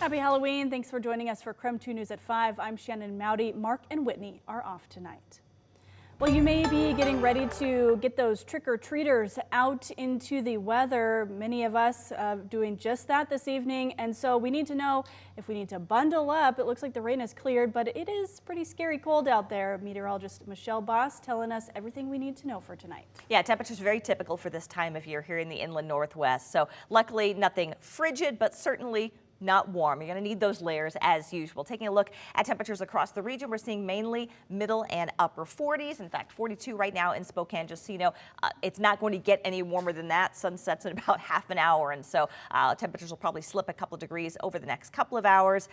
Happy Halloween. Thanks for joining us for KREM 2 News at 5. I'm Shannon Mowdy. Mark and Whitney are off tonight. Well, you may be getting ready to get those trick-or-treaters out into the weather. Many of us doing just that this evening, and so we need to know if we need to bundle up. It looks like the rain has cleared, but it is pretty scary cold out there. Meteorologist Michelle Boss telling us everything we need to know for tonight. Yeah, temperatures very typical for this time of year here in the inland northwest. So luckily nothing frigid, but certainly not warm. You're going to need those layers as usual. Taking a look at temperatures across the region, we're seeing mainly middle and upper 40s. In fact, 42 right now in Spokane. Just so you know, it's not going to get any warmer than that. Sun sets in about half an hour, and so temperatures will probably slip a couple degrees over the next couple of hours.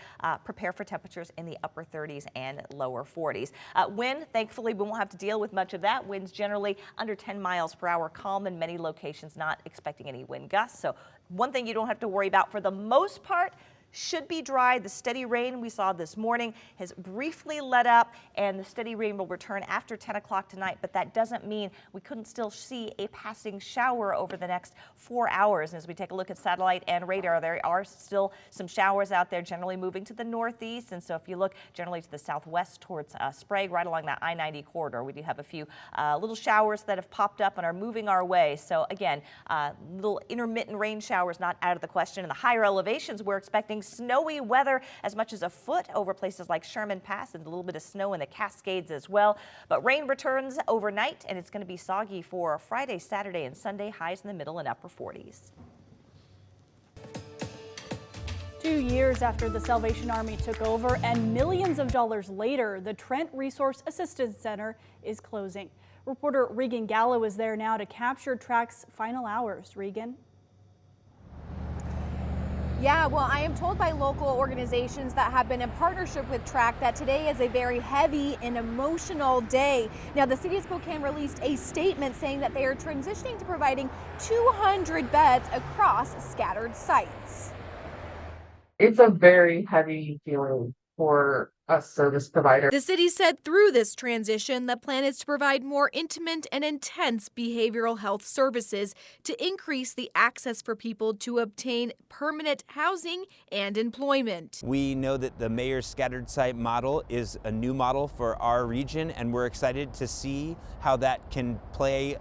Prepare for temperatures in the upper 30s and lower 40s. Wind, thankfully, we won't have to deal with much of that. Winds generally under 10 miles per hour, calm in many locations, not expecting any wind gusts. So one thing you don't have to worry about for the most part should be dry. The steady rain we saw this morning has briefly let up, and the steady rain will return after 10 o'clock tonight, but that doesn't mean we couldn't still see a passing shower over the next 4 hours. As we take a look at satellite and radar, there are still some showers out there, generally moving to the northeast, and so if you look generally to the southwest towards Sprague, right along that I-90 corridor, we do have a few little showers that have popped up and are moving our way. So again, little intermittent rain showers not out of the question. In the higher elevations, we're expecting snowy weather as much as a foot over places like Sherman Pass, and a little bit of snow in the Cascades as well. But rain returns overnight, and it's going to be soggy for Friday, Saturday, and Sunday. Highs in the middle and upper 40s. 2 years after the Salvation Army took over and millions of dollars later, the Trent Resource Assistance Center is closing. Reporter Regan Gallo is there now to capture TRAC's final hours. Regan? Yeah, well, I am told by local organizations that have been in partnership with TRAC that today is a very heavy and emotional day. Now, the city of Spokane released a statement saying that they are transitioning to providing 200 beds across scattered sites. It's a very heavy feeling for a service provider. The city said through this transition, the plan is to provide more intimate and intense behavioral health services to increase the access for people to obtain permanent housing and employment. We know that the mayor's scattered site model is a new model for our region, and we're excited to see how that can play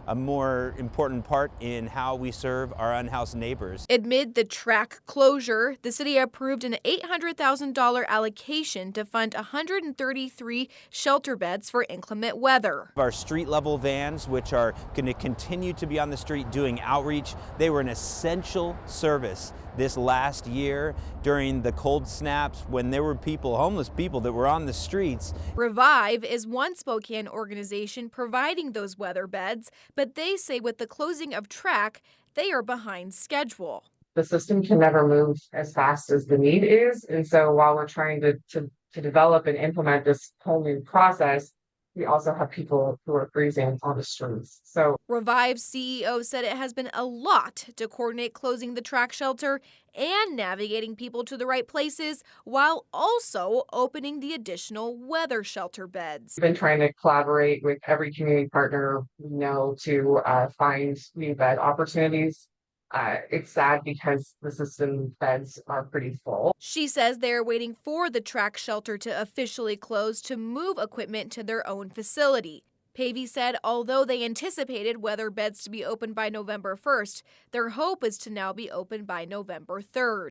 a more important part in how we serve our unhoused neighbors. Amid the TRAC closure, the city approved an $800,000 allocation to fund 133 shelter beds for inclement weather. Our street level vans, which are going to continue to be on the street doing outreach, they were an essential service this last year during the cold snaps when there were people, homeless people, that were on the streets. Revive is one Spokane organization providing those weather beds, but they say with the closing of TRAC, they are behind schedule. The system can never move as fast as the need is, and so while we're trying to develop and implement this whole new process, we also have people who are freezing on the streets. So Revive's CEO said it has been a lot to coordinate closing the TRAC shelter and navigating people to the right places while also opening the additional weather shelter beds. we've been trying to collaborate with every community partner we know to find new bed opportunities. It's sad because the system beds are pretty full. She says they're waiting for the TRAC shelter to officially close to move equipment to their own facility. Pavey said although they anticipated weather beds to be open by November 1st, their hope is to now be open by November 3rd.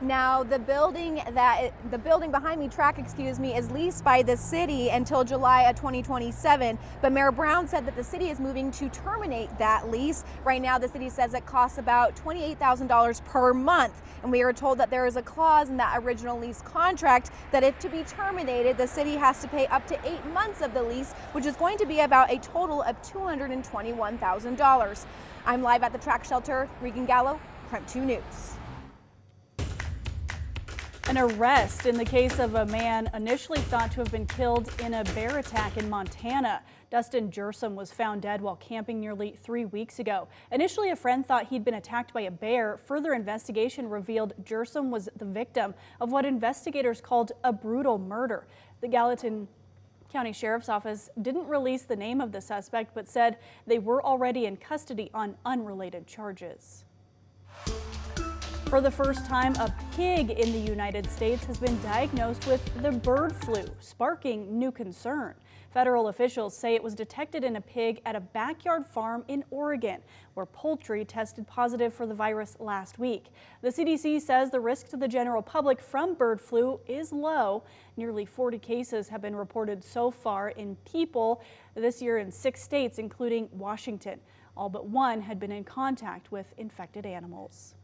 Now, the building behind me, TRAC, is leased by the city until July of 2027. But Mayor Brown said that the city is moving to terminate that lease. Right now, the city says it costs about $28,000 per month. And we are told that there is a clause in that original lease contract that if to be terminated, the city has to pay up to 8 months of the lease, which is going to be about a total of $221,000. I'm live at the TRAC shelter. Regan Gallo, KREM 2 News. An arrest in the case of a man initially thought to have been killed in a bear attack in Montana. Dustin Jersom was found dead while camping nearly 3 weeks ago. Initially, a friend thought he'd been attacked by a bear. Further investigation revealed Jersom was the victim of what investigators called a brutal murder. The Gallatin County Sheriff's Office didn't release the name of the suspect, but said they were already in custody on unrelated charges. For the first time, a pig in the United States has been diagnosed with the bird flu, sparking new concern. Federal officials say it was detected in a pig at a backyard farm in Oregon, where poultry tested positive for the virus last week. The CDC says the risk to the general public from bird flu is low. Nearly 40 cases have been reported so far in people this year in 6 states, including Washington. All but one had been in contact with infected animals.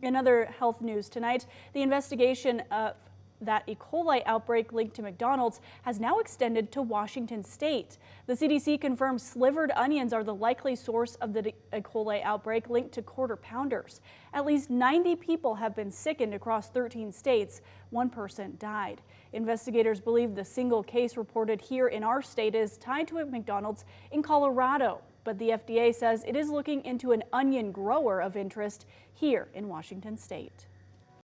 In other health news tonight, the investigation of that E. coli outbreak linked to McDonald's has now extended to Washington state. The CDC confirms slivered onions are the likely source of the E. coli outbreak linked to quarter pounders. At least 90 people have been sickened across 13 states. 1 person died. Investigators believe the single case reported here in our state is tied to a McDonald's in Colorado. But the FDA says it is looking into an onion grower of interest here in Washington state.